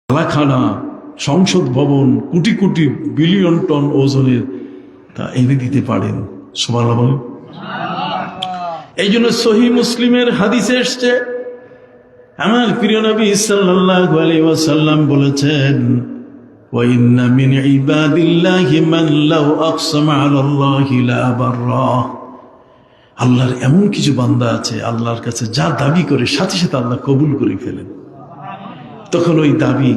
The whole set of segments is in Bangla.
কারখানা, সংসদ ভবন, কোটি কোটি বিলিয়ন টন ওজনের তা এনে দিতে পারেন। সুবহানাল্লাহ বলেন। এই জন্য সহিহ মুসলিমের হাদিসে এসছে, আমার প্রিয় নবী সাল্লাল্লাহু আলাইহি ওয়াসাল্লাম বলেছেন, ওয়া ইন্না মিন ইবাদিল্লাহি মান লাউ আকসামা আলাল্লাহি লা বাররা। আল্লাহর এমন কিছু বান্দা আছে, আল্লাহর কাছে যা দাবি করে সাথে সাথে আল্লাহ কবুল করে ফেলেন। তখন ওই দাবি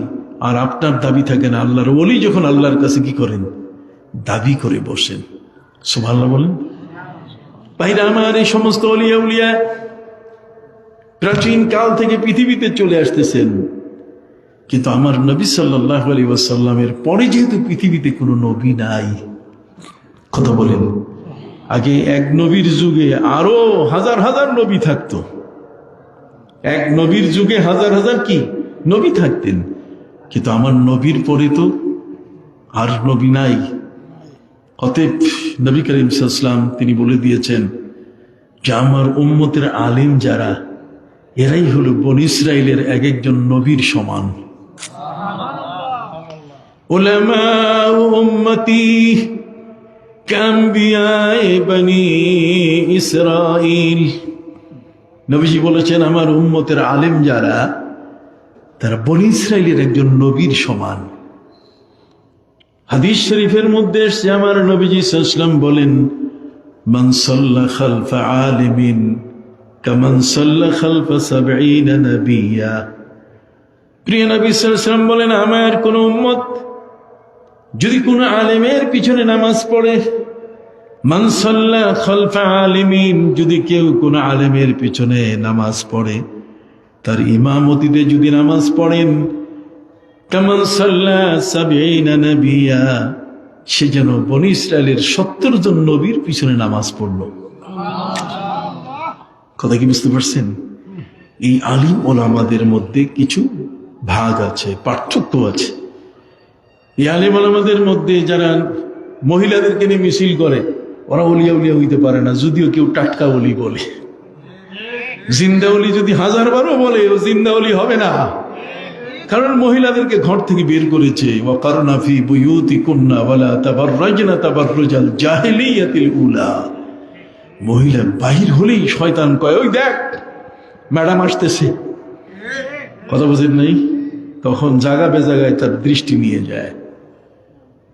আর আপনার দাবি থাকে না। আল্লাহর ওলি যখন আল্লাহর কাছে কি করেন, দাবি করে বসেন। সুবহানাল্লাহ বলেন। ভাইরা আমার, এই সমস্ত ওলিয়া উলিয়া প্রাচীন কাল থেকে পৃথিবীতে চলে আসতেছেন, কিন্তু আমার নবী সাল্লাল্লাহু আলাইহি ওয়াসাল্লামের পরে যেহেতু পৃথিবীতে কোনো নবী নাই, কথা বলেন, আগে এক নবীর যুগে আরো হাজার হাজার নবী থাকতো। এক নবীর যুগে হাজার হাজার কি নবী থাকতেন, কিন্তু আমার নবীর পরে তো আর নবী নাই। অতএব নবী করিম সাল্লাল্লাহু আলাইহি ওয়াসাল্লাম তিনি বলে দিয়েছেন যে আমার উম্মতের আলিম যারা, এরাই হলো বনী ইসরাইলের এক একজন নবীর সমান। উলামা উম্মতি কাম্বিয়ায়ে বনী ইসরাইল। নবীজি বলেছেন আমার উম্মতের আলিম যারা, তারা বনী ইসরাইলের একজন নবীর সমান। হাদিস শরীফের মধ্যে এসেছে, আমার নবীজি সাল্লাল্লাহু আলাইহি ওয়াসাল্লাম বলেন, মান সাল্লা খালফা আলিমিন কামান সাল্লা খালফা 70 নবিয়্যা। প্রিয় নবী সাল্লাল্লাহু আলাইহি ওয়াসাল্লাম বলেন, আমার কোন উম্মত যদি কোন আলেমের পিছনে নামাজ পড়ে, মান সাল্লা খালফা আলিমিন, যদি কেউ কোন আলেমের পিছনে নামাজ পড়ে, তার ইমামতিতে যদি নামাজ পড়েন, কামান সাল্লা 70 নবিয়্যা, সে যেন বনী ইসরাইলের 70 জন নবীর পিছনে নামাজ পড়ল। কথা কি বুঝতে পারছেন? এই আলিম ওলামাদের মধ্যে কিছু ভাগ আছে, পার্থক্য আছে। এই আলিম ওলামাদের মধ্যে যারা মহিলাদেরকে নিয়ে মিছিল করে, ওরা ওলিয়া উলিয়া হইতে পারে না, যদিও কেউ টাটকা ওলি বলে। জিন্দা ওলি যদি 1000 বারও বলে, ও জিন্দা ওলি হবে না, কারণ মহিলাদেরকে ঘর থেকে বের করেছে। ওয়াকারনা ফি বুয়ুতিকুন্না ওয়ালা তাবাররাজনা তাবাররুজাল জাহিলিয়াতিল উলা। মহিলা বাহির হলেই শয়তান কয়, ওই দেখ ম্যাডাম আসতেছে। কথা বুঝেন নাই? তখন জায়গা বেজাগায় তার দৃষ্টি নিয়ে যায়।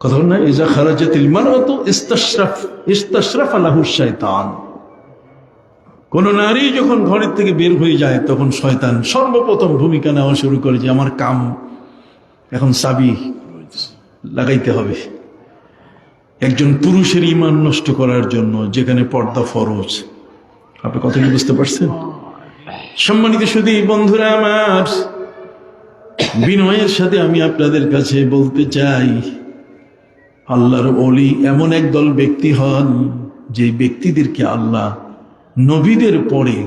কথা বল না, ইজা খারাজাতিল মারআতু ইস্তাশরাফা লাহু শাইতান। কোন নারী যখন ঘরের থেকে বের হয়ে যায়, তখন শয়তান সর্বপ্রথম ভূমিকা নেওয়া শুরু করে যে আমার কাম এখন চাবি লাগাইতে হবে। একজন পুরুষের ঈমান নষ্ট করার জন্য, যেখানে পর্দা ফরজ। আপনি কথা কি বুঝতে পারছেন? সম্মানিত সুধী বন্ধুরা আমার, বিনয়ের সাথে আমি আপনাদের কাছে বলতে চাই, আল্লাহর ওলি এমন একদল ব্যক্তি হন, যে ব্যক্তিদেরকে আল্লাহ নবীদের পরে,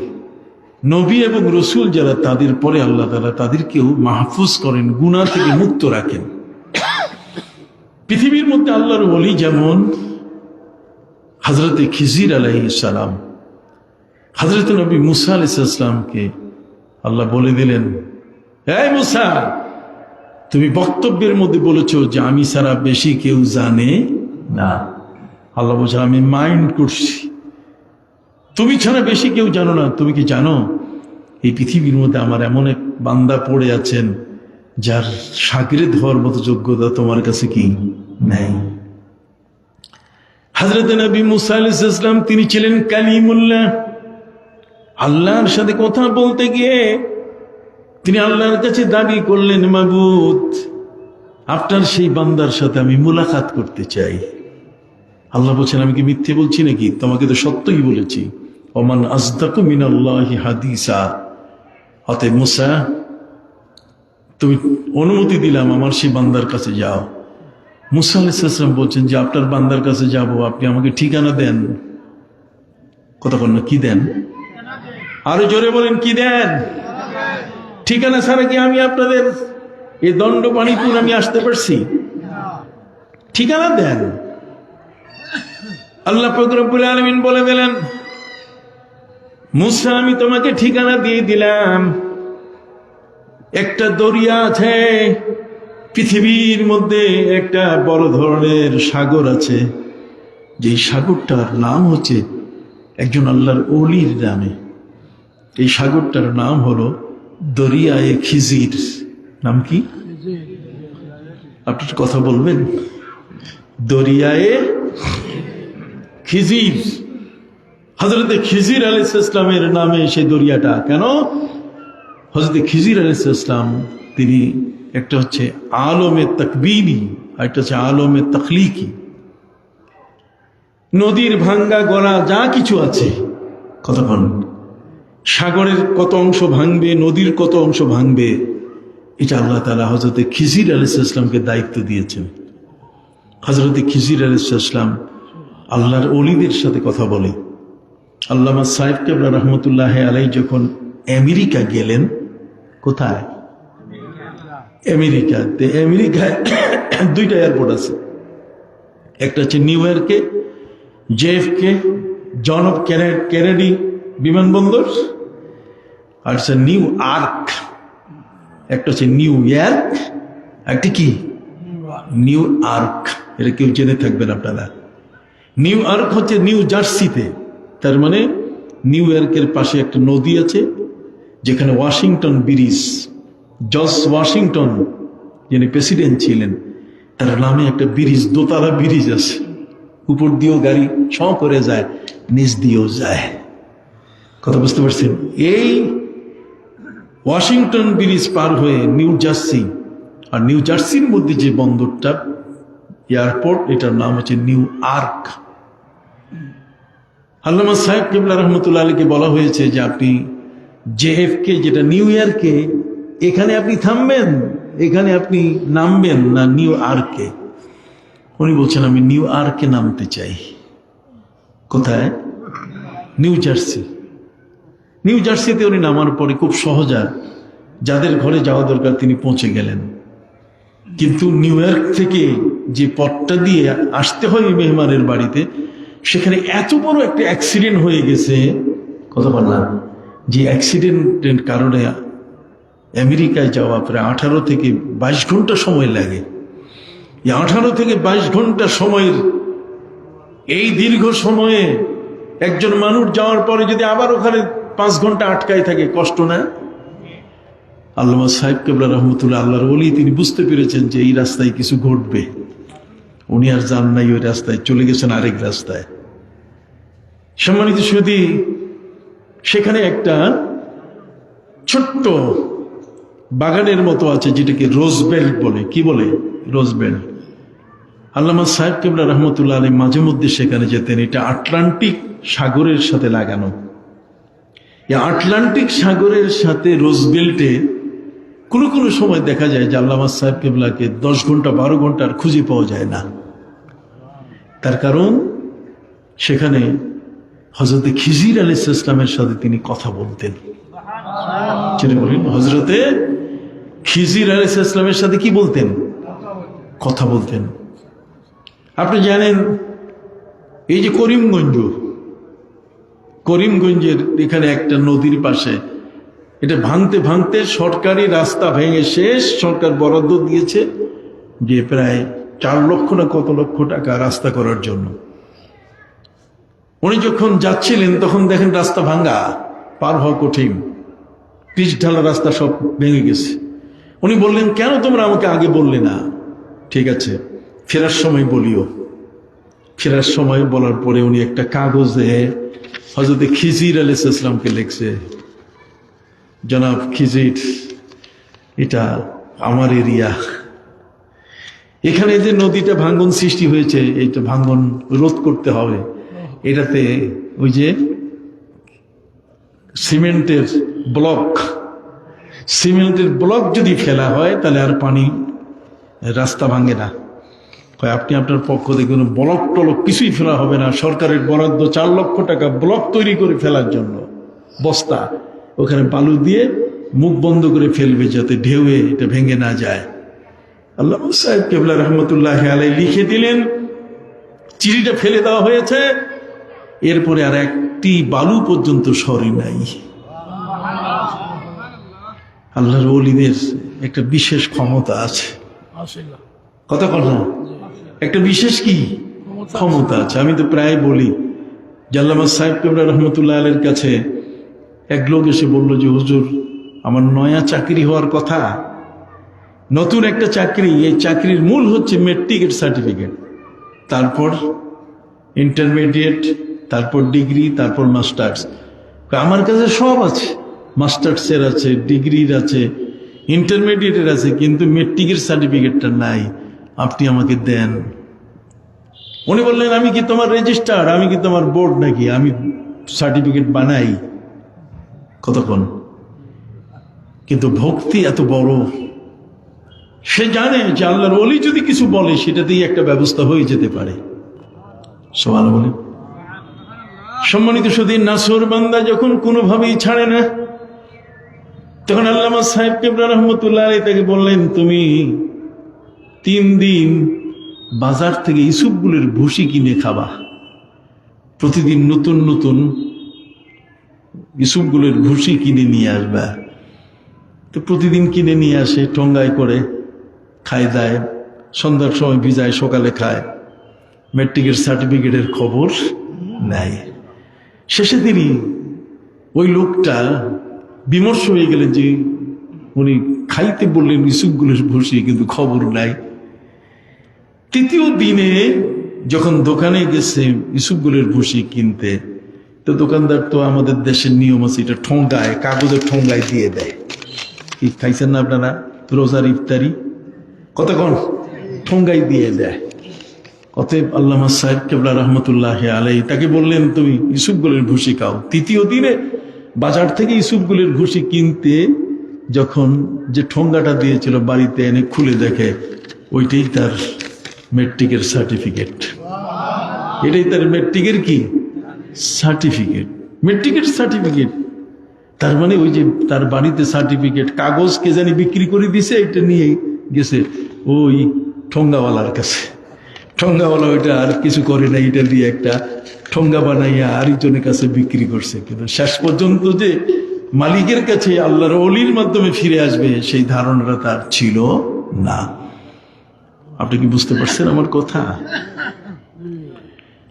নবী এবং রসুল যারা তাদের পরে, আল্লাহ তাআলা তাদেরকেও মাহফুজ করেন, গুনাহ থেকে মুক্ত রাখেন। পৃথিবীর মধ্যে আল্লাহর ওলি যেমন হযরতে খিজির আলাইহিস সালাম, হযরত নবী মুসা আলাইহিস সালামকে আল্লাহ বলে দিলেন, এই মুসা, তুমি বক্তব্যের মধ্যে বলেছো যে আমি ছাড়া বেশি কেউ জানে না। আল্লাহ বলছেন, আমি মাইন্ড করছি, তুমি ছাড়া বেশি কেউ জানো না। তুমি কি জানো এই পৃথিবীর মধ্যে আমার এমন এক বান্দা পড়ে আছেন, যার শাগিরদ হওয়ার মতো যোগ্যতা তোমার কাছে কি নাই? হযরত নবী মুসা আলাইহিস সালাম তিনি ছিলেন কালিমুল্লাহ। আল্লাহর সাথে কথা বলতে গিয়ে তিনি আল্লাহর কাছে দাবি করলেন, মাবুদ, আপনার সেই বান্দার সাথে আমি মুলাকাত করতে চাই। আল্লাহ বলছেন, আমি কি মিথ্যে বলছি নাকি? তোমাকে তো সত্যই বলেছি। ওমান আসদাকু মিনাল্লাহি হাদিসা। অতএব মুসা, তুমি অনুমতি দিলাম, আমার সেই বান্দার কাছে যাও। মুসা আলাইহিস সালাম বলছেন যে আপনার বান্দার কাছে যাব, আপনি আমাকে ঠিকানা দেন। কথা বল না, কি দেন? আরো জোরে বলেন, কি দেন? ঠিকানা ছাড়া কি আমি আপনাদের এই দণ্ডপাণিপুর আমি আসতে পারছি? ঠিকানা দেন। আল্লাহ পাক রব্বুল আলামিন বলে দিলেন, মুসা, আমি তোমাকে ঠিকানা দিয়ে দিলাম, একটা দরিয়া আছে, পৃথিবীর মধ্যে একটা বড় ধরনের সাগর আছে, যে সাগরটার নাম হচ্ছে একজন আল্লাহর ওলির নামে। এই সাগরটার নাম হলো দরিয়ায়ে খিজির। নাম কি? আপনার কথা বলবেন? দরিয়ায়ে খিজির। হযরতে খিজির আলাইহিস সালামের নামে সেই দরিয়াটা। কেন? হযরতে খিজির আলাইহিস সালাম তিনি একটা হচ্ছে আলমে তাকবীনি, আর একটা হচ্ছে আলমে তাখলিকি। নদীর ভাঙ্গা গড়া যা কিছু আছে, কতক্ষণ সাগরের কত অংশ ভাঙবে, নদীর কত অংশ ভাঙবে, এটা আল্লাহ তাআলা হযরতে খিজির আলাইহিস সালামকে দায়িত্ব দিয়েছেন। হযরতে খিজির আলাইহিস সালাম আল্লাহর ওলিদের সাথে কথা বলে। আল্লামা সাহেব কেবলা রহমতুল্লাহ আলাইহি যখন আমেরিকা গেলেন, কোথায়? আমেরিকাতে। আমেরিকায় দুইটা এয়ারপোর্ট আছে, একটা হচ্ছে নিউ ইয়র্কে JFK জন অফ কেনেডি বিমানবন্দর, আর হচ্ছে নিউ আর্ক। একটা হচ্ছে নিউ ইয়র্ক, একটা কি নিউ আর্ক। এটা কেউ জেনে থাকবেন আপনারা। নিউ আর্ক হচ্ছে নিউ জার্সিতে, তার মানে নিউ ইয়র্কের পাশে একটা নদী আছে যেখানে ওয়াশিংটন ব্রিজ, জর্জ ওয়াশিংটন যিনি প্রেসিডেন্ট ছিলেন, তার নামে একটা ব্রিজ, দোতলা ব্রিজ আছে। উপর দিয়েও গাড়ি ছ করে যায়, নিচ দিয়েও যায়। কথা বুঝতে পারছেন? এই ওয়াশিংটন ব্রিজ পার হয়ে নিউ জার্সি, আর নিউ জার্সির মধ্যে যে বন্দরটা এয়ারপোর্ট, এটার নাম হচ্ছে নিউ আর্ক। আল্লামা সাহেব কেবলা রহমতুল্লাহ আলাইহিকে বলা হয়েছে যে আপনি JFK যেটা নিউ ইয়র্কে, এখানে আপনি থামবেন, এখানে আপনি নামবেন না নিউ আর্কে। উনি বলছেন আমি নিউ আর্কে নামতে চাই। কোথায়? New jersey. নিউ জার্সিতে উনি নামার পরে খুব সহজা যাদের ঘরে যাওয়া দরকার তিনি পৌঁছে গেলেন। কিন্তু নিউ ইয়র্ক থেকে যে পথটা দিয়ে আসতে হয় মেহমানের বাড়িতে, সেখানে এত বড় একটা অ্যাক্সিডেন্ট হয়ে গেছে, কথা বললাম, যে অ্যাক্সিডেন্টের কারণে আমেরিকায় যাওয়া প্রায় 18 থেকে 22 ঘন্টা সময় লাগে। এই 18 থেকে 22 ঘন্টা সময়ের এই দীর্ঘ সময়ে একজন মানুষ যাওয়ার পরে যদি আবার ওখানে 5 ঘন্টা আটকায় থাকে, কষ্ট না? আল্লামা সাহেব কেবলা রহমতুল্লাহ আল্লাহর ওলি তিনি বুঝতে পেরেছেন যে এই রাস্তায় কিছু ঘটবে। উনি আর যান নাই ওই রাস্তায়, চলে গেছেন আরেক রাস্তায়। সম্মানিত সুধী, সেখানে একটা ছোট্ট বাগানের মতো আছে যেটাকে রোজবেল্ট বলে। কি বলে? রোজবেল্ট। আল্লামা সাহেব কেবলা রহমতুল্লাহ আলাইহি মাঝে মধ্যে সেখানে যেতেন। এটা আটলান্টিক সাগরের সাথে লাগানো। এই আটলান্টিক সাগরের সাথে রোজবেল্টে কোনো সময় দেখা যায় যে আল্লামা সাহেব কেবলাকে 10 ঘন্টা 12 ঘন্টার খুঁজে পাওয়া যায় না। তার কারণ সেখানে হযরতে খিজির আলাইহিস সালামের সাথে তিনি কথা বলতেন। বলেন, হযরতে খিজির আলাইহিস সালামের সাথে কি বলতেন? কথা বলতেন। আপনি জানেন এই যে করিমগঞ্জের এখানে একটা নদীর পাশে, এটা ভাঙতে ভাঙতে সরকারি রাস্তা ভেঙে শেষ। সরকার বরাদ্দ দিয়েছে যে প্রায় 4 লক্ষ না কত লক্ষ টাকা রাস্তা করার জন্য। উনি যখন যাচ্ছিলেন তখন দেখেন রাস্তা ভাঙ্গা, পার হওয়া কঠিন, পিচ ঢালা রাস্তা সব ভেঙে গেছে। উনি বললেন, কেন তোমরা আমাকে আগে বললে না? ঠিক আছে, ফেরার সময় বলিও। ফেরার সময় বলার পরে উনি একটা কাগজে হযরতে খিজির আলাইহিস সালামকে লিখছে, জনাব খিজির, এটা আমার এরিয়া, এখানে যে নদীটা ভাঙ্গন সৃষ্টি হয়েছে, এইটা ভাঙ্গন রোধ করতে হবে। এটাতে ওই যে সিমেন্টের ব্লক যদি ফেলা হয় তাহলে আর পানি রাস্তা ভাঙে না। আপনি আপনার পক্ষ থেকে কোনো ব্লক টলক কিছুই ফেলা হবে না। সরকারের বরাদ্দ 4 লক্ষ টাকা ব্লক তৈরি করে ফেলার জন্য, বস্তা ওখানে বালু দিয়ে মুখ বন্ধ করে ফেলবে যাতে ঢেউয়ে এটা ভেঙে না যায়। আল্লামা সাহেব কেবলা রহমতুল্লাহ আলাইহি লিখে দিলেন, চিঠিটা ফেলে দেওয়া হয়েছে। এরপরে আর একটি বালু পর্যন্ত সরে নাই। আল্লাহর ওলিদের একটা বিশেষ ক্ষমতা আছে, কথা কথা একটা বিশেষ কি ক্ষমতা আছে। আমি তো প্রায় বলি, আল্লামা সাহেব কেবলা রহমতুল্লাহ আলাইহির কাছে এক লোক এসে বলল যে হুজুর, আমার নয়া চাকরি হওয়ার কথা, নতুন একটা চাকরি, এই চাকরির মূল হচ্ছে মেট্রিকের সার্টিফিকেট, তারপর ইন্টারমিডিয়েট, তারপর ডিগ্রি, তারপর মাস্টার্স। আমার কাছে সব আছে, মাস্টার্সের আছে, ডিগ্রির আছে, ইন্টারমিডিয়েটের আছে, কিন্তু মেট্রিকের সার্টিফিকেটটা নাই, আপনি আমাকে দেন। উনি বললেন, আমি কি তোমার রেজিস্ট্রার, আমি কি তোমার বোর্ড নাকি, আমি সার্টিফিকেট বানাই? কতক্ষণ? কিন্তু ভক্তি এত বড়, সে জানে যে আল্লাহর ওলি যদি কিছু বলে সেটাতেই একটা ব্যবস্থা হয়ে যেতে পারে। সুবহানাল্লাহ বলে। সম্মানিত সুধীর, নাসর বান্দা যখন কোনোভাবেই ছাড়ে না, তখন আল্লামা সাহেব কেবলা রহমতুল্লাহ আলাইহি তাকে বললেন, তুমি 3 দিন বাজার থেকে ইসুফগুলের ভুসি কিনে খাবা, প্রতিদিন নতুন নতুন ইসুফগুলের ভুসি কিনে নিয়ে আসবা। তো প্রতিদিন কিনে নিয়ে আসে, ঠোঙ্গায় করে খায় দায়, সন্ধ্যার সময় ভিজায়, সকালে খায়। মেট্রিকের সার্টিফিকেটের খবর নাই। শেষে তিনি, ওই লোকটা বিমর্ষ হয়ে গেলেন যে উনি খাইতে বললেন ইসুফগুলের ভুসি, কিন্তু খবর নাই। 3য় দিনে যখন দোকানে গেছে ইসুফগুলের ভুসি কিনতে, তো দোকানদার তো আমাদের দেশের নিয়ম আছে, এটা ঠোঙ্গায়, কাগজের ঠোঙ্গায় দিয়ে দেয়। কি খাইছেন না আপনারা রোজার ইফতারি? কতক্ষণ ঠোঙ্গাই দিয়ে দেয়। অতএব আল্লামা সাহেব কেবলা রহমতুল্লাহ আলাইহি তাকে বললেন, তুমি ইসুফগুলের ভুসি খাও। 3য় দিনে বাজার থেকে ইসুফগুলের ভুসি কিনতে যখন যে ঠোঙ্গাটা দিয়েছিল বাড়িতে এনে খুলে দেখে, ওইটাই তার মেট্রিকের সার্টিফিকেট। এটাই তার মেট্রিকের কি সার্টিফিকেট, মেট্রিকের সার্টিফিকেট। তার মানে ওই যে তার বাড়িতে সার্টিফিকেট, কাগজ কে জানি বিক্রি করে দিছে, এটা নিয়ে গেছে ওই ঠোঙ্গাওয়ালার কাছে। ঠোঙ্গাওয়ালা ওইটা আর কিছু করে না, এটা দিয়ে একটা ঠোঙ্গা বানাইয়া আরেকজনের কাছে বিক্রি করছে। কিন্তু শেষ পর্যন্ত যে মালিকের কাছে আল্লাহর ওলির মাধ্যমে ফিরে আসবে, সেই ধারণাটা তার ছিল না। আপনি কি বুঝতে পারছেন আমার কথা?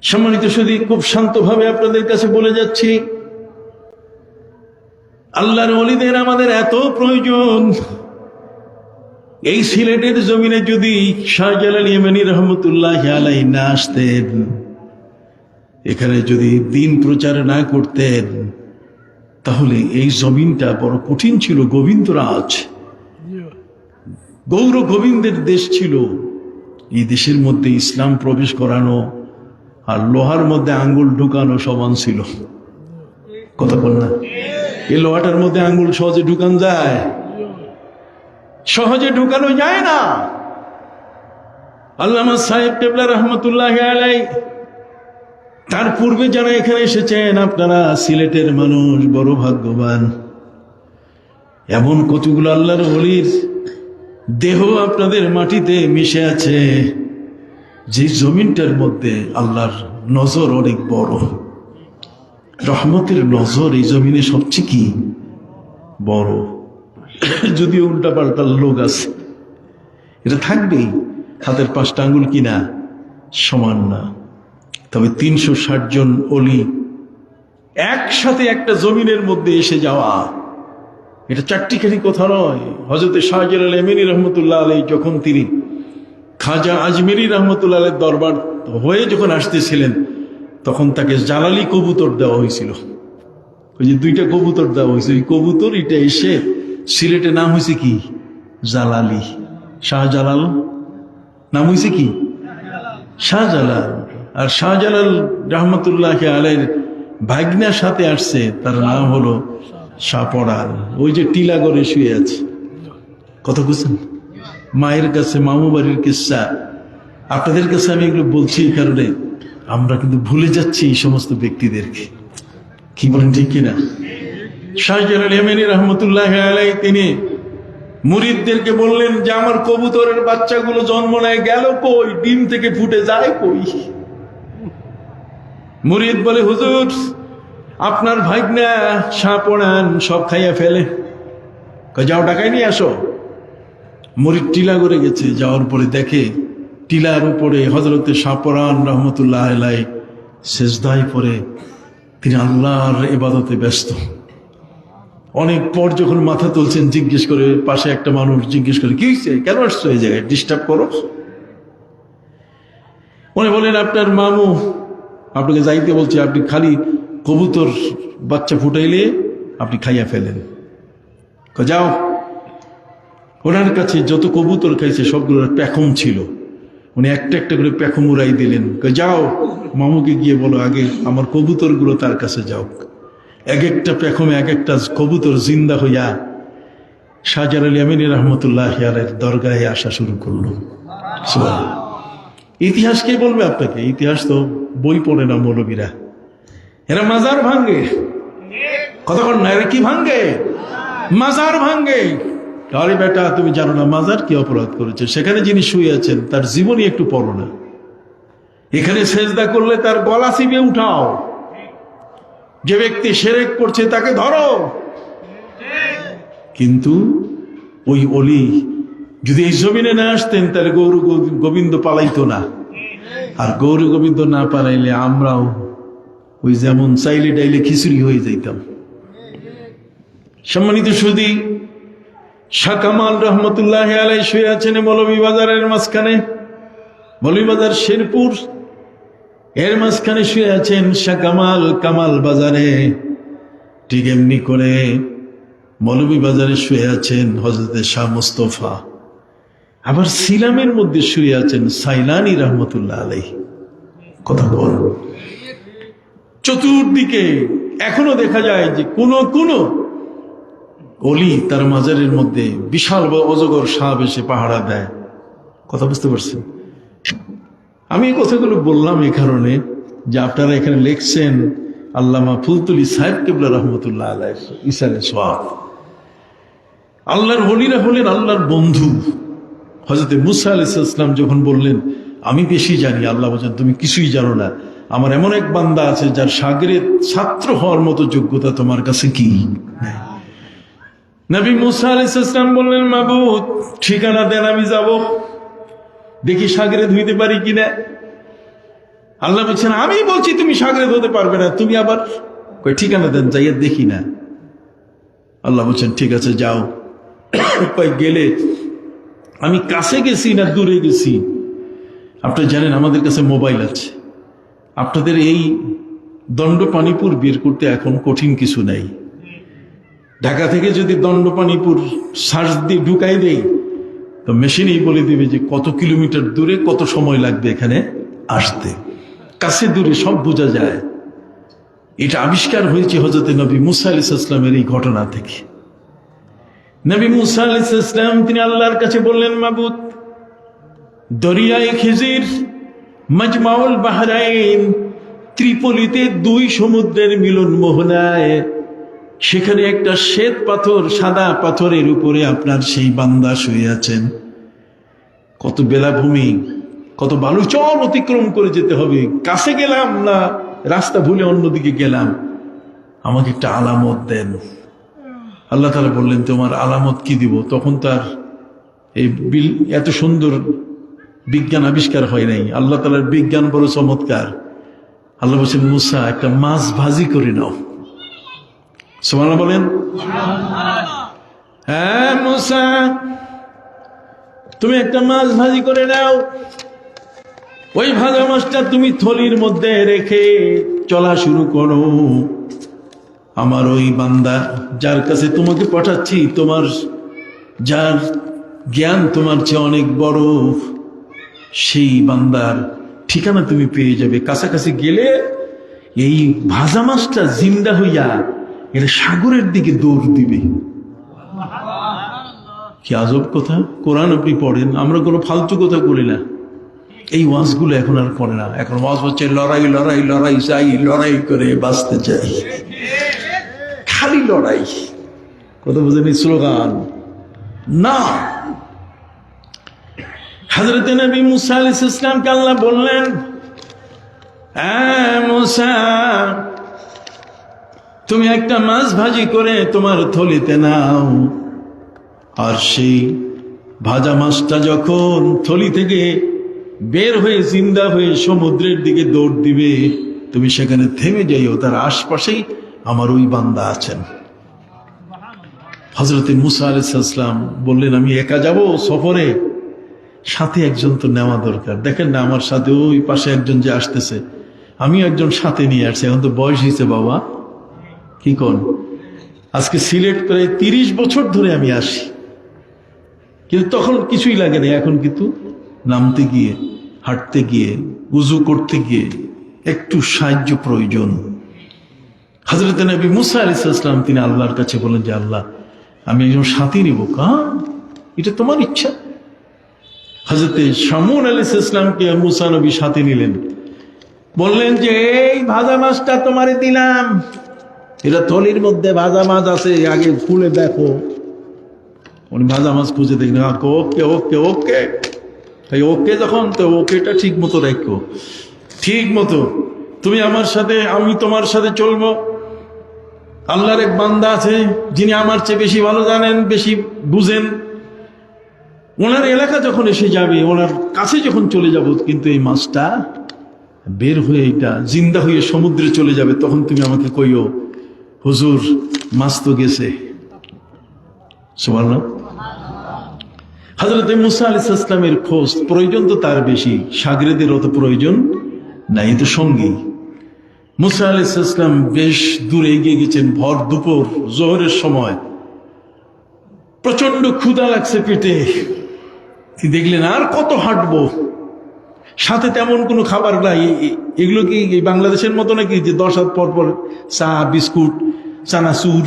সম্মানিত শুধু খুব শান্তভাবে আপনাদের কাছে বলে যাচ্ছি, আল্লাহর ওলিদের আমাদের এত প্রয়োজন। এই সিলেটের জমিনে যদি শাহজালাল ইমানি রহমতুল্লাহ আলাইহি না আসতেন, এখানে যদি দিন প্রচার না করতেন, তাহলে এই জমিনটা বড় কঠিন ছিল। গোবিন্দরাজ, গৌর গোবিন্দের দেশ ছিল। এই দেশের মধ্যে ইসলাম প্রবেশ করানো আর লোহার মধ্যে আঙ্গুল ঢুকানো সমান ছিল। কথা বল না, এই লোহাটার মধ্যে আঙ্গুল সহজে ঢুকান যায়? সহজে ঢুকানো যায় না। আল্লামা সাহেব কেবলা রহমতুল্লাহ আলাইহি, তার পূর্বে যারা এখানে এসেছেন, আপনারা সিলেটের মানুষ বড় ভাগ্যবান। এমন কতগুলো আল্লাহর ওলির দেহ আপনাদের মাটিতে মিশে আছে, যে জমিনটার মধ্যে আল্লাহর নজর অনেক বড়। রহমতের নজর এই জমিনে সবচেয়ে কি বড়। যদিও উল্টা পাল্টা লোক আছে, এটা থাকবেই। হাতের 5টা আঙ্গুল কিনা সমান না। তবে 360 জন অলি একসাথে একটা জমিনের মধ্যে এসে যাওয়া, এটা চারটিখানি কথা নয়। হযরত শাহজালাল ইমানি রহমতুল্লাহ আলাইহি যখন তিনি খাজা আজমেরি রহমতুল্লাহ আলাইহির দরবার হয়ে যখন আসতেছিলেন, তখন তাকে জালালি কবুতর দেওয়া হয়েছিল। ওই যে 2টা কবুতর দেওয়া হয়েছে, ওই কবুতর এটা এসে সিলেটে নাম হয়েছে কি জালালি। শাহজালাল নাম হয়েছে কি শাহজালাল। আর শাহজালাল রহমতুল্লাহ আলাইহির ভাগ্নার সাথে আসছে, তার নাম হলো শাহপরান। ওই যে টিলাগড়ে শুয়ে আছে। কথা বুঝছেন? মায়ের কাছে মামু বাড়ির কিস্সা আপনাদের কাছে আমি এগুলো বলছি এই কারণে, আমরা কিন্তু ভুলে যাচ্ছি এই সমস্ত ব্যক্তিদেরকে। কি বলেন, ঠিক কিনা? শাহজালাল ইমানি রহমতুল্লাহ আলাইহি তিনি মুরিদদেরকে বললেন যে আমার কবুতরের বাচ্চাগুলো জন্ম নেয়, গেল কই? ডিম থেকে ফুটে যায় কই? মুরিদ বলে, হুজুর আপনার ভাগ্না শাহপরান সব খাইয়া ফেলে। যাও ডাকাই নিয়ে আসো। মুরিদ টিলা করে গেছে, যাওয়ার পরে দেখে টিলার উপরে হযরতে শাহপরান রহমতুল্লাহ আলাইহি সেজদায় পড়ে তিনি আল্লাহর ইবাদতে ব্যস্ত। অনেক পর যখন মাথা তুলছেন, জিজ্ঞেস করে পাশে একটা মানুষ জিজ্ঞেস করে, কি হয়েছে, কেন আসছো এই জায়গায়, ডিস্টার্ব করো? উনি বলেন, আপনার মামু আপনাকে যাইতে বলছে, আপনি খালি কবুতর বাচ্চা ফুটাইলে আপনি খাইয়া ফেলেন। যাও। ওনার কাছে যত কবুতর খাইছে সবগুলোর পেখম ছিল, উনি একটা একটা করে পেখম উড়াই দিলেন। যাও মামুকে গিয়ে বলো আগে আমার কবুতরগুলো তার কাছে যাও। এক একটা পেখমে এক একটা কবুতর জিন্দা হইয়া শাহজার আলী আমিনী রহমতুল্লাহ আলাইহির দরগাহে আসা শুরু করলো। ইতিহাস কে বলবে আপনাকে? ইতিহাস তো বই পড়ে না মৌলবীরা, এরা মাজার ভাঙ্গে। কতক্ষণ না, এরা কি ভাঙ্গে? মাজার ভাঙ্গে। আরে বেটা, তুমি জানো না মাজার কি অপরাধ করেছে? সেখানে যিনি শুয়ে আছেন তার জীবনী একটু পড়ো না। এখানে সেজদা করলে তার গলা চিপে উঠাও। যে ব্যক্তি শিরক করছে তাকে ধরো। কিন্তু ওই অলি যদি এই জমিনে না আসতেন তাহলে গৌর গোবিন্দ পালাইতো না। আর গৌর গোবিন্দ না পালাইলে আমরাও ওই যেমন চাইলে ডাইলে খিচুড়ি হয়ে যাইতাম। সম্মানিত সুধী, শাহ কামাল রহমতুল্লাহ আলাইহি শুয়ে আছেন মৌলভীবাজারের মাঝখানে। মৌলভীবাজার শেরপুর এর মাঝখানে শুয়ে আছেন শাহ কামাল, কামাল বাজারে। ঠিক এমনি করে মৌলভীবাজারে শুয়ে আছেন হযরতে শাহ মুস্তফা। আবার সিলামের মধ্যে শুয়ে আছেন সাইলানি রহমতুল্লাহ আলাইহি। কথা বল। চতুর্দিকে এখনো দেখা যায় যে কোন অলি তার মাজারের মধ্যে বিশাল অজগর সাপ এসে পাহারা দেয়। কথা বুঝতে পারছেন? আমি এই কথাগুলো বললাম এই কারণে যে আপনারা এখানে লিখছেন আল্লামা ফুলতুলি সাহেব কিবলা রহমতুল্লাহ আলাইহি ইসারে সোয়াব। আল্লাহর ওলিরা হলেন আল্লাহর বন্ধু। হযরতে মুসা আলাইহিস সালাম যখন বললেন আমি বেশি জানি, আল্লাহ বলেন তুমি কিছুই জানো না, আমার এমন এক বান্দা আছে যার শাগিরদ ছাত্র হওয়ার মতো যোগ্যতা তোমার কাছে কি নেই। নবী মুসা আলাইহিস সালাম বললেন মাবুদ ঠিকানা দেন, আমি যাব দেখি শাগিরদ হইতে পারি কিনা। আল্লাহ বলছেন আমি বলছি তুমি শাগিরদ হতে পারবে না, তুমি আবার ঠিকানা দেন, যাইয়া দেখি না। আল্লাহ বলছেন ঠিক আছে যাও। গেলে আমি কাছে গেছি না দূরে গেছি? আপনারা জানেন আমাদের কাছে মোবাইল আছে। আপনাদের এই দণ্ডপানিপুর বের করতে এখন কঠিন কিছু নাই। ঢাকা থেকে যদি দণ্ডপানিপুর সার্চ দিয়ে ঢুকাই দেই তো মেশিনেই বলে দিবে যে কত কিলোমিটার দূরে, কত সময় লাগবে এখানে আসতে। কাছে দূরে সব বোঝা যায়। এটা আবিষ্কার হয়েছে হযরতে নবী মুসা আলাইহিস সালামের এই ঘটনা থেকে। নবী মুসা আলাইহিস সালাম তিনি আল্লাহর কাছে বললেন মাবুদ দরিয়ায়ে খিজির, মাজমাউল বাহরাইন, ত্রিপলিতে দুই সমুদ্রের মিলন মোহনায়, সেখানে একটা শ্বেত পাথর, সাদা পাথরের উপরে আপনার সেই বান্দা শুয়ে আছেন। কত বেলাভূমি, কত বালুচর অতিক্রম করে যেতে হবে। কাছে গেলাম না রাস্তা ভুলে অন্যদিকে গেলাম, আমাকে একটা আলামত দেন। আল্লাহ তাআলা বললেন তোমার আলামত কি দিব? তখন তার এই এত সুন্দর বিজ্ঞান আবিষ্কার হয় নাই। আল্লাহ তাআলার বিজ্ঞান বড় চমৎকার। আল্লাহ বলছেন মুসা একটা মাছ ভাজি করে নাও। সুবহানাল্লাহ বলেন। হ্যাঁ মুসা তুমি একটা মাছ ভাজি করে নাও। ওই ভাজা মাছটা তুমি থলির মধ্যে রেখে চলা শুরু করো। আমার ওই বান্দা যার কাছে তোমাকে পাঠাচ্ছি, তোমার যার জ্ঞান তোমার চেয়ে অনেক বড়, সেই বান্দার ঠিকানা তুমি পেয়ে যাবে। কাছাকাছি গেলে এই ভাজা মাছটা জিন্দা হইয়া এটা সাগরের দিকে দৌড় দিবে। কি আজব কথা! কোরআন আপনি পড়েন, আমরা কোনো ফালতু কথা বলি না। এই ওয়াজগুলো এখন আর করে না। এখন ওয়াজ হচ্ছে লড়াই লড়াই লড়াই চাই, লড়াই করে বাঁচতে চাই, খালি লড়াই। কথা বুঝেনি? স্লোগান না। হযরত নবী মুসা আলাইহিস সালামকে আল্লাহ বললেন মুসা তুমি একটা মাছ ভাজি করে তোমার থলিতে নাও। আর সেই ভাজা মাছটা যখন থলি থেকে বের হয়ে জিন্দা হয়ে সমুদ্রের দিকে দৌড় দিবে, তুমি সেখানে থেমে যাইও, তার আশপাশেই আমার ওই বান্দা আছেন। হযরত মুসা আলাইহিস সালাম বললেন, আমি একা যাব সফরে? সাথে একজন তো নেওয়া দরকার। দেখেন না, আমার সাথে ওই পাশে একজন যে আসতেছে, আমি একজন সাথে নিয়ে আসছি। এখন তো বয়স হয়েছে বাবা, কি কোন? আজকে সিলেট প্রায় 30 বছর ধরে আমি আসি, কিন্তু তখন কিছুই লাগে না। এখন কিন্তু নামতে গিয়ে, হাঁটতে গিয়ে, উজু করতে গিয়ে একটু সাহায্য প্রয়োজন। হযরত নবী মুসা আলাইহিস সালাম তিনি আল্লাহর কাছে বলেন যে, আল্লাহ, আমি একজন সাথী নিব। এটা তোমার ইচ্ছা। হযরত শামূন আলাইহিস সালামকে মুসা নবী সাথে নিলেন, বললেন যে, এই ভাজা মাছটা তোমারে দিলাম, এটা থলির মধ্যে ভাজা মাছ আছে, আগে খুলে দেখো। উনি ভাজা মাছ খুঁজে দেখলেন, ওকে ওকে ওকে, তাই ওকে যখন, তো ওকেটা ঠিক মতো রাখো, ঠিক মতো তুমি আমার সাথে, আমি তোমার সাথে চলবো। আল্লাহর এক বান্দা আছে যিনি আমার চেয়ে বেশি ভালো জানেন, বেশি বুঝেন। ওনার এলাকা যখন এসে যাবে, ওনার কাছে যখন চলে যাব, কিন্তু এই মাছটা বের হয়ে এটা জিন্দা হয়ে সমুদ্রে চলে যাবে, তখন তুমি আমাকে কইও, হুজুর মাছ তো গেছে। সুবহানাল্লাহ। হযরত মুসা আলাইহিস সালামের খোঁজ প্রয়োজন তো তার বেশি, শাগরেদের অত প্রয়োজন নাই, তো সঙ্গী। মুসা আলাইহিস সালাম বেশ দূরে এগিয়ে গেছেন, ভর দুপুর জোহরের সময়, প্রচন্ড ক্ষুধা লাগছে পেটে। তিনি দেখলেন আর কত হাঁটবো, সাথে তেমন কোনো খাবার নাই। এগুলো কি বাংলাদেশের মতো নাকি যে 10 হাত পর পর চা, বিস্কুট, চানাচুর,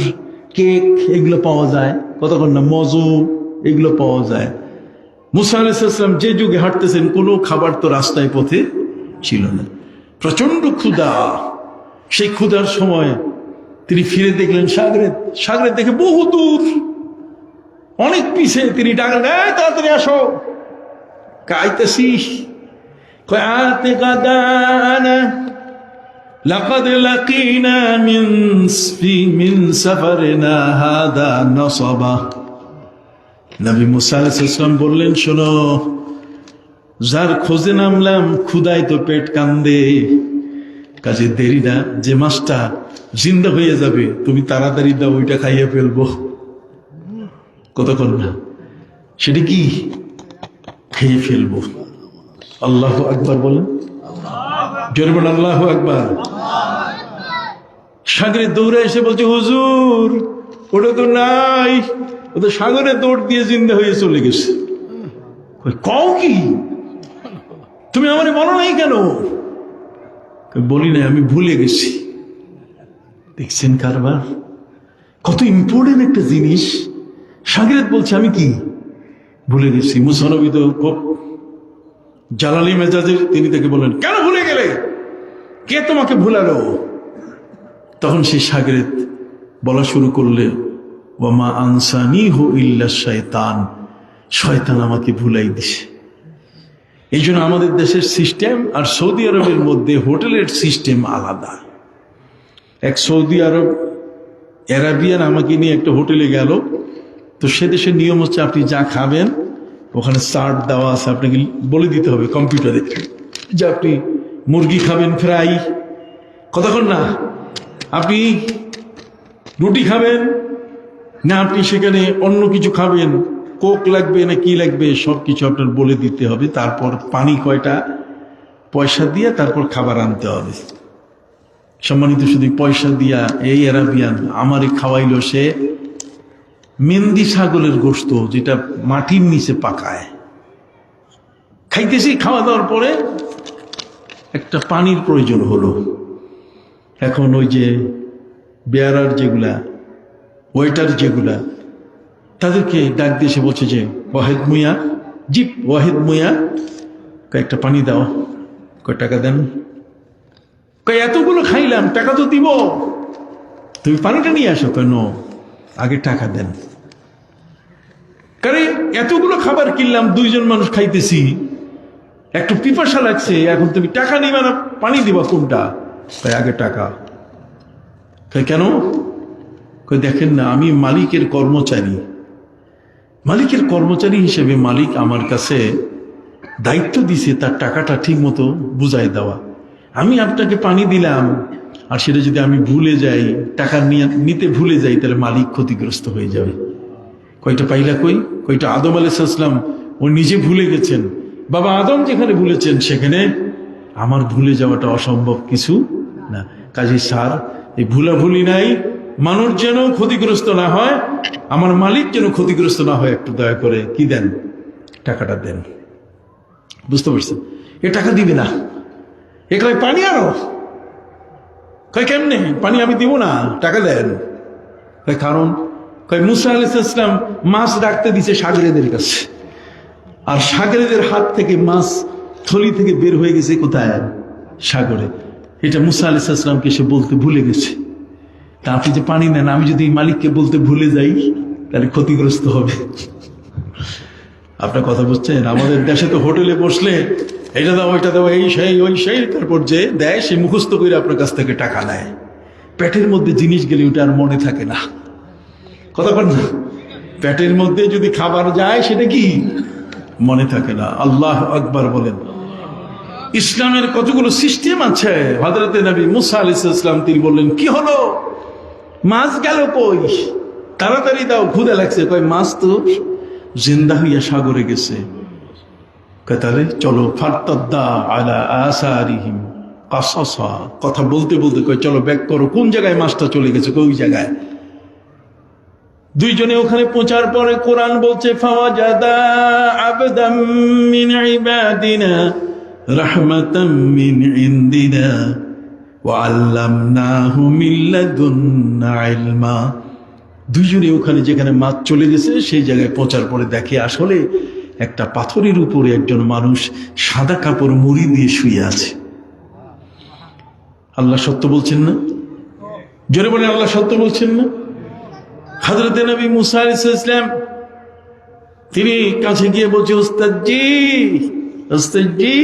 কেক এগুলো পাওয়া যায়? কতক্ষণ না মজু এগুলো পাওয়া যায়। মুসা আলাইহিস সালাম যে যুগে হাঁটতেছেন, কোনো খাবার তো রাস্তায় পথে ছিল না, প্রচন্ড ক্ষুধা। সেই ক্ষুধার সময় তিনি ফিরে দেখলেন সাগরেদ। সাগরেদ দেখে বহু দূর, অনেক পিছে। তিনি ডাকলেন, তাড়াতাড়ি আসো, কাইতেছি। আতে গাদানা লাকাদ লাকিনা মিন সাফারিনা হাদা নাসাবা। নবী মুসা আলাইহিস সালাম বললেন, শোনো, যার খোঁজে নামলাম ক্ষুধায় তো পেট কান্দে, কাজে দেরি না, যে মাছটা জিন্দা হয়ে যাবে তুমি তাড়াতাড়ি দাও, ওইটা খাইয়ে ফেলবো। কতক্ষণ না, সেটা কি খেয়ে ফেলবো। আল্লাহু আকবার বলেন, জোরে বলেন আল্লাহু আকবার। সাগরে দৌড়ে এসে বলছে, হুজুর ওটা তো নাই, ও তো সাগরে দৌড় দিয়ে জিন্দা হয়ে চলে গেছে। কও কি, তুমি আমারে বলো নাই কেন? বলি নাই, আমি ভুলে গেছি। দেখছেন কারবার, কত ইম্পর্টেন্ট একটা জিনিস। সাগরেদ বলছে, আমি কি ভুলে গেছি। মুসা নবী তো খুব জালালি মেজাজের, তিনি তাকে বললেন, কেন ভুলে গেলে? কে তোমাকে ভুলালো? তখন সেই সাগরেদ বলা শুরু করলে, ওয়ামা আনসানিহু ইল্লা শায়তান, শয়তান আমাকে ভুলাই দিছে। এই জন্য আমাদের দেশের সিস্টেম আর সৌদি আরবের মধ্যে হোটেলের সিস্টেম আলাদা। এক সৌদি আরব অ্যারাবিয়ান আমাকে নিয়ে একটা হোটেলে গেল, তো সে দেশের নিয়ম হচ্ছে আপনি যা খাবেন ওখানে চার্ট দেওয়া আছে, আপনাকে বলে দিতে হবে কম্পিউটারে যে আপনি মুরগি খাবেন ফ্রাই, কতক্ষণ না আপনি রুটি খাবেন, না আপনি সেখানে অন্য কিছু খাবেন, কোক লাগবে না কি লাগবে, সবকিছু আপনার বলে দিতে হবে। তারপর পানি কয়টা পয়সা দিয়ে তারপর খাবার আনতে হবে। সম্মানিত শুধু পয়সা দিয়া এই অ্যারাবিয়ান আমারে খাওয়াইলো, সে মেন্দি ছাগলের গোশত, যেটা মাটির নিচে পাকায়। খাইতেছি, খাওয়া দাওয়ার পরে একটা পানির প্রয়োজন হলো। এখন ওই যে বেয়ারার যেগুলা, ওয়েটার যেগুলা, তাদেরকে ডাক দিয়ে সে বলছে যে, ওয়াহেদ মুয়া, জিপ ওয়াহেদ মুয়া, কয়েকটা পানি দাও। কয় টাকা দেন? কয় এতগুলো খাইলাম, টাকা তো দিব, তুমি পানিটা নিয়ে আসো। কেন? আগে টাকা দেন। কারণ এতগুলো খাবার কিনলাম, 2 জন মানুষ খাইতেছি, একটু পিপাসা লাগছে, এখন তুমি টাকা নিবা না পানি দিবা, কোনটা? তাই আগে টাকা। কেন? দেখেন না, আমি মালিকের কর্মচারী, মালিকের কর্মচারী হিসেবে মালিক আমার কাছে দায়িত্ব দিছে তার টাকাটা ঠিক মতো বুঝাই দেওয়া। আমি আপনাকে পানি দিলাম, আর সেটা যদি আমি ভুলে যাই, টাকা নিতে ভুলে যাই, তাহলে মালিক ক্ষতিগ্রস্ত হয়ে যাবে। কয়টা পাইলা কয়টা আদম আলাইহিস সালাম ও নিজে ভুলে গেছেন। বাবা আদম যেখানে ভুলেছেন সেখানে আমার ভুলে যাওয়াটা অসম্ভব কিছু না। কাজী স্যার, এই ভুলাভুলি নাই, মানুষ যেন ক্ষতিগ্রস্ত না হয়, আমার মালিক যেন ক্ষতিগ্রস্ত না হয়, একটু দয়া করে কি দেন, টাকাটা দেন। বুঝতে পারছেন? এ টাকা দিবে না, এ কয় পানি আনো, কয় কেমনে পানি আমি দিব না, টাকা দেন। কয় কারণ, কয় মুসা আলাইহিস সালাম মাছ রাখতে দিছে সাগরেদের কাছে, আর সাগরেদের হাত থেকে মাছ থলি থেকে বের হয়ে গেছে কোথায়, সাগরে। এটা মুসা আলাইহিস সালামকে সে বলতে ভুলে গেছে। তা আপনি যে পানি নেন, আমি যদি মালিককে বলতে ভুলে যাই তাহলে ক্ষতিগ্রস্ত হবে। আপনার কথা বুঝছেন? আমাদের দেশে তো হোটেলে বসলে এটা দাও ওইটা দাও, এই সেই ওই সেই, তারপর যে দেয় সে মুখস্থ করে আপনার কাছ থেকে টাকা নেয়। পেটের মধ্যে জিনিস গেলে ওটা আর মনে থাকে না। কথা বল না, পেটের মধ্যে যদি খাবার যায় সেটা কি মনে থাকে না। আল্লাহ আকবার বলেন। ইসলামের কতগুলো সিস্টেম আছে। হযরতে নবী মুসা আলাইহিস সালাম তিনি বললেন, কি হলো, মাছ গেল কই, তাড়াতাড়ি দাও, ক্ষুধা লাগছে। কয় মাছ তো জিন্দা হইয়া সাগরে গেছে। কয় তাহলে চলো, ফারতাদ্দা আলা আসারিহিম কাসাসা। কথা বলতে বলতে কয় চলো ব্যাক করো, কোন জায়গায় মাছটা চলে গেছে, ওই জায়গায়। দুইজনে ওখানে পৌঁছার পরে কোরআন বলছে, ফাওয়াজাদা আবদাম মিন ইবাদিনা রাহমাতাম মিন ইনদিনা ওয়া আল্লামনাহু মিন লাদুন্না ইলমা। দুইজনে ওখানে যেখানে মাছ চলে গেছে সেই জায়গায় পৌঁছার পরে দেখে আসলে একটা পাথরের উপরে একজন মানুষ সাদা কাপড় মুড়ি দিয়ে শুয়ে আছে। আল্লাহ সত্য বলছেন না? জোরে বলেন, আল্লাহ সত্য বলছেন না? হযরতে নবী মুসা আলাইহিস সালাম তিনি কাছে গিয়ে বলছে, ওস্তাদজি ওস্তাদজি।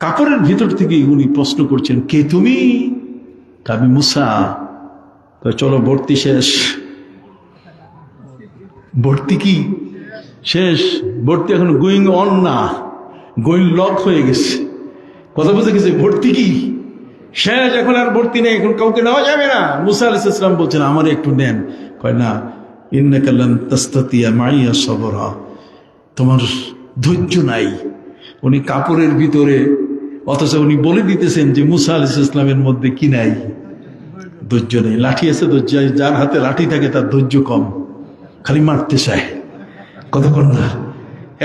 কাপড়ের ভিতর থেকে উনি প্রশ্ন করছেন, কে তুমি? আমি মুসা। তো চলো, ভর্তি শেষ। ভর্তি কি শেষ? ভর্তি এখন গোয়িং অন না, গোয়িং লক হয়ে গেছে। কথা বুঝে গেছে? ভর্তি কি শেষ, এখন আর ভর্তি নেই, এখন কাউকে নেওয়া যাবে না। মুসা আলাইহিস সালাম বলছেন, আমার একটু নেন। কয় না, ইন্নাকা লান তাস্তাতিয়া মাইয়া সবরা, তোমার ধৈর্য নাই। উনি কাপড়ের ভিতরে, অথচ উনি বলে দিতেছেন যে মুসা আলাইহিস সালামের মধ্যে কি নাই, ধৈর্য নেই। লাঠি আছে, ধৈর্য। যার হাতে লাঠি থাকে তার ধৈর্য কম, খালি মারতে চায়। কতক্ষণ না,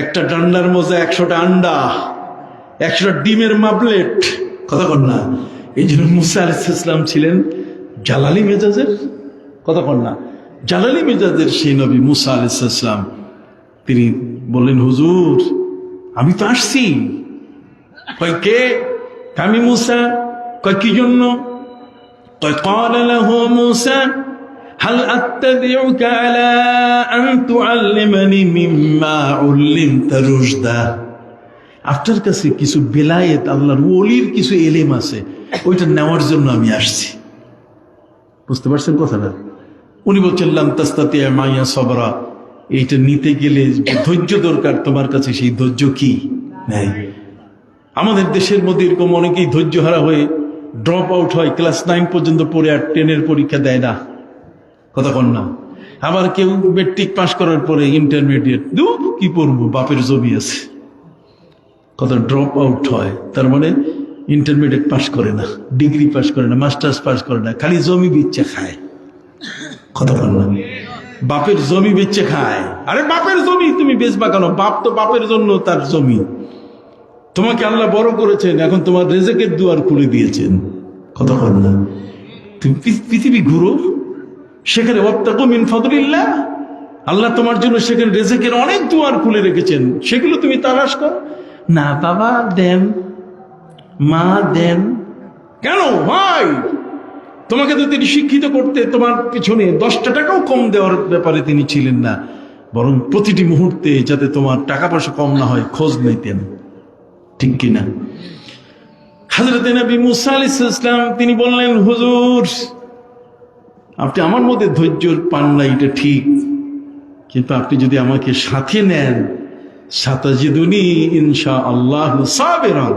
একটা ডান্ডার মজা 100টা আন্ডা, 100টা ডিমের মাপলেট। কতক্ষণ না। এই জন্য মুসা আলাইহিস সালাম ছিলেন জালালি মেজাজের। কতক্ষণ না, জালালি মেজাজের সেই নবী মুসা আলাইহিস সালাম। তিনি বললেন, হুজুর আমি তো আসছি। কয় কে? আমি মুসা। কয় কি জন্য? কয় ক্বালা লাহু মুসা হাল আত্তাবিউকা আলা আন তুআল্লিমানি মিম্মা উল্লিমতা রুশদা। আপনার কাছে কিছু বেলায়েত, আল্লাহর ওলির কিছু এলেম আছে, ওইটা নেওয়ার জন্য আমি আসছি। বুঝতে পারছেন কথাটা? উনি বলছেন, লাম তাস্তাতিয়া মাইয়া সবরা, এইটা নিতে গেলে যে ধৈর্য দরকার, তোমার কাছে সেই ধৈর্য কি নাই। আমাদের দেশের মধ্যে এরকম অনেকেই ধৈর্য হারা হয়ে ড্রপ আউট হয়, ক্লাস 9 পর্যন্ত পড়ে আর 10-এর পরীক্ষা দেয় না। কতক্ষণ না। আবার কেউ মেট্রিক পাস করার পরে ইন্টারমিডিয়েট, কি পড়বো, বাপের জমি আছে, কত ড্রপ আউট হয়। তার মানে ইন্টারমিডিয়েট পাস করে না, ডিগ্রি পাস করে না, মাস্টার্স পাস করে না, খালি জমি বেচে খায়। কতক্ষণ না, বাপের জমি বেচে খায়। আরে বাপের জমি তুমি বেচবা কেন? বাপ তো বাপের জন্য তার জমি। তোমাকে আল্লাহ বড় করেছেন, এখন তোমার রেজেকের দুয়ার খুলে দিয়েছেন। কতক্ষণ না, তুমি পৃথিবী ঘুরো, সেখানে ওয়াবতাগু মিন ফাদলিল্লাহ, আল্লাহ তোমার জন্য সেখানে রেজেকের অনেক দুয়ার খুলে রেখেছেন, সেগুলো তুমি তালাশ করো। না বাবা দেন, মা দেন। কেন ভাই? তোমাকে তো তিনি শিক্ষিত করতে তোমার পিছনে 10টা টাকাও কম দেওয়ার ব্যাপারে তিনি ছিলেন না, বরং প্রতিটি মুহূর্তে যাতে তোমার টাকা পয়সা কম না হয় খোঁজ নিতেন। ঠিক কিনা? হযরত নবী মুসা আলাইহিস সালাম তিনি বললেন, হুজুর আপনি আমার মধ্যে ধৈর্য পান না, এটা ঠিক, কিন্তু আপনি যদি আমাকে সাথে নেন, সাতাজিদুনি ইনশাআল্লাহু সাবিরান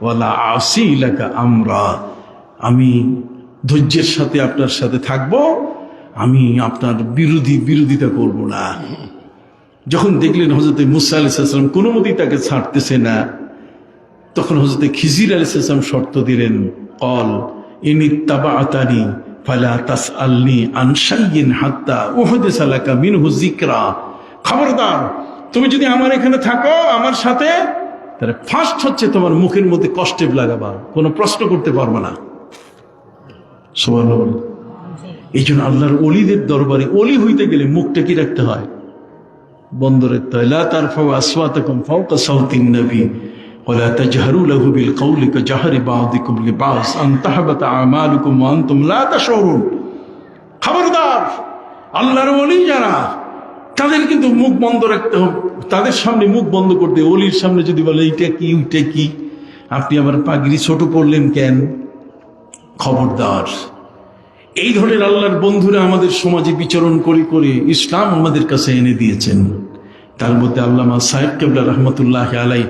ওয়ালা আসি লাকা আমরা, আমি ধৈর্যের সাথে আপনার সাথে থাকব, আমি আপনার বিরোধিতা করব না। যখন দেখলেন হযরত মুসা আলাইহিস সালাম কোনো মতেই তাকে ছাড়তেছে না, তখন হযরত খিজির আলাইহিস সালাম শর্ত দিলেন, ক্বাল ইনিত্তাবা'তানি ফালা তাসআলনি আন শাইইন হাত্তা উহদিসা লাকা মিনহু যিকরা। খবরদার, তুমি যদি আমার এখানে থাকো আমার সাথে, তাহলে ফার্স্ট হচ্ছে তোমার মুখের মধ্যে কষ্টেপ লাগাবা, কোনো প্রশ্ন করতে পারবে না। সুবহানাল্লাহ। এই জন্য আল্লাহর ওলিদের দরবারে ওলি হইতে গেলে মুখটা কি রাখতে হয়? বন্ধ রাখতে হয়। লা তারফাউ আসওয়াতাকুম ফাওকা সাওতিন নবী ওয়ালা তাজহারু লাহু বিল কওলি কাজহরি বা'দিকুম লিবা'স আন তাহবাতা আমালুকুম ওয়া আনতুম লা তাশউরুন। খবরদার, আল্লাহর ওলি যারা, তাদের কিন্তু মুখ বন্ধ রাখতে হবে, তাদের সামনে মুখ বন্ধ করতে। ওলির সামনে যদি বলে এইটা কি ওইটা কি, আপনি আবার পাগড়ি ছোট করলেন কেন, খবরদার। এই ধরনের আল্লাহর বন্ধুরা আমাদের সমাজে বিচরণ করে করে ইসলাম আমাদের কাছে এনে দিয়েছেন। তার মধ্যে আল্লামা সাহেব কেবলা রহমতুল্লাহ আলাই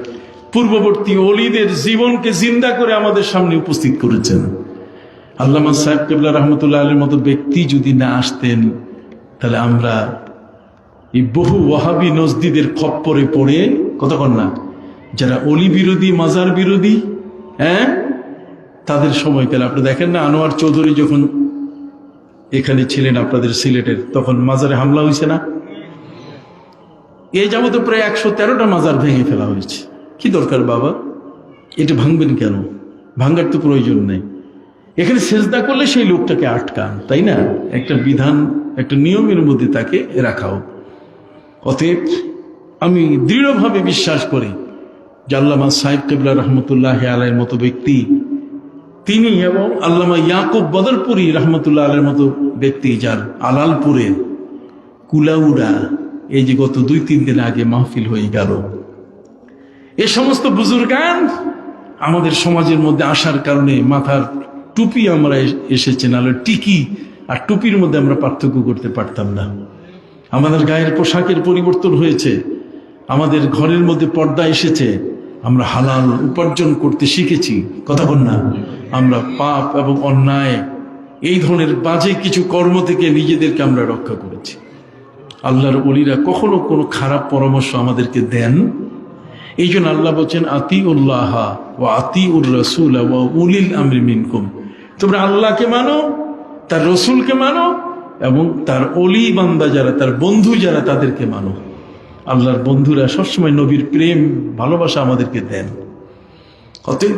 পূর্ববর্তী ওলিদের জীবনকে জিন্দা করে আমাদের সামনে উপস্থিত করেছেন। আল্লামা সাহেব কেবলা রহমতুল্লাহ আলীর মতো ব্যক্তি যদি না আসতেন, তাহলে আমরা এই বহু ওয়াহাবি নজদিদের খপ্পরে পড়ে, কতক্ষণ না, যারা অলি বিরোধী, মাজার বিরোধী, তাদের সময়কালে আপনি দেখেন না, আনোয়ার চৌধুরী যখন এখানে ছিলেন আপনাদের সিলেটের, তখন মাজারে হামলা হয়েছে না? এই যাবত প্রায় 113টা মাজার ভেঙে ফেলা হয়েছে। কি দরকার বাবা, এটা ভাঙবেন কেন? ভাঙার তো প্রয়োজন নেই। এখানে সেজদা করলে সেই লোকটাকে আটকান, তাই না? একটা বিধান, একটা নিয়মের মধ্যে তাকে রাখাও। অতএব আমি দৃঢ়ভাবে বিশ্বাস করি যে আল্লামা সাহেব কেবলা রহমতুল্লাহ আলাইয়ের মতো ব্যক্তি তিনি, এবং আল্লামা ইয়াকুব বদরপুরি রহমতুল্লাহ আলাইয়ের মতো ব্যক্তি, যার আলালপুরের কুলাউড়া এই যে গত 2-3 দিন আগে মাহফিল হয়ে গেল, এ সমস্ত বুজুর্গান আমাদের সমাজের মধ্যে আসার কারণে মাথার টুপি আমরা এসেছে, নাহলে টিকি আর টুপির মধ্যে আমরা পার্থক্য করতে পারতাম না। আমাদের গায়ের পোশাকের পরিবর্তন হয়েছে, আমাদের ঘরের মধ্যে পর্দা এসেছে, আমরা হালাল উপার্জন করতে শিখেছি, কথা বল না? আমরা পাপ এবং অন্যায় এই ধরনের বাজে কিছু কর্ম থেকে নিজেদেরকে আমরা রক্ষা করেছি। আল্লাহর ওলিরা কখনো কোনো খারাপ পরামর্শ আমাদেরকে দেন। এই জন্য আল্লাহ বলছেন আতিউল্লাহ ওয়া আতিউর রাসূল ওয়া উলিল আমরি মিনকুম, তোমরা আল্লাহকে মানো, তার রসুলকে মানো, এবং তার অলি বান্দা যারা, তার বন্ধু যারা, তাদেরকে মানো। আল্লাহর বন্ধুরা সবসময় নবীর প্রেম ভালোবাসা আমাদেরকে দেন। অতএব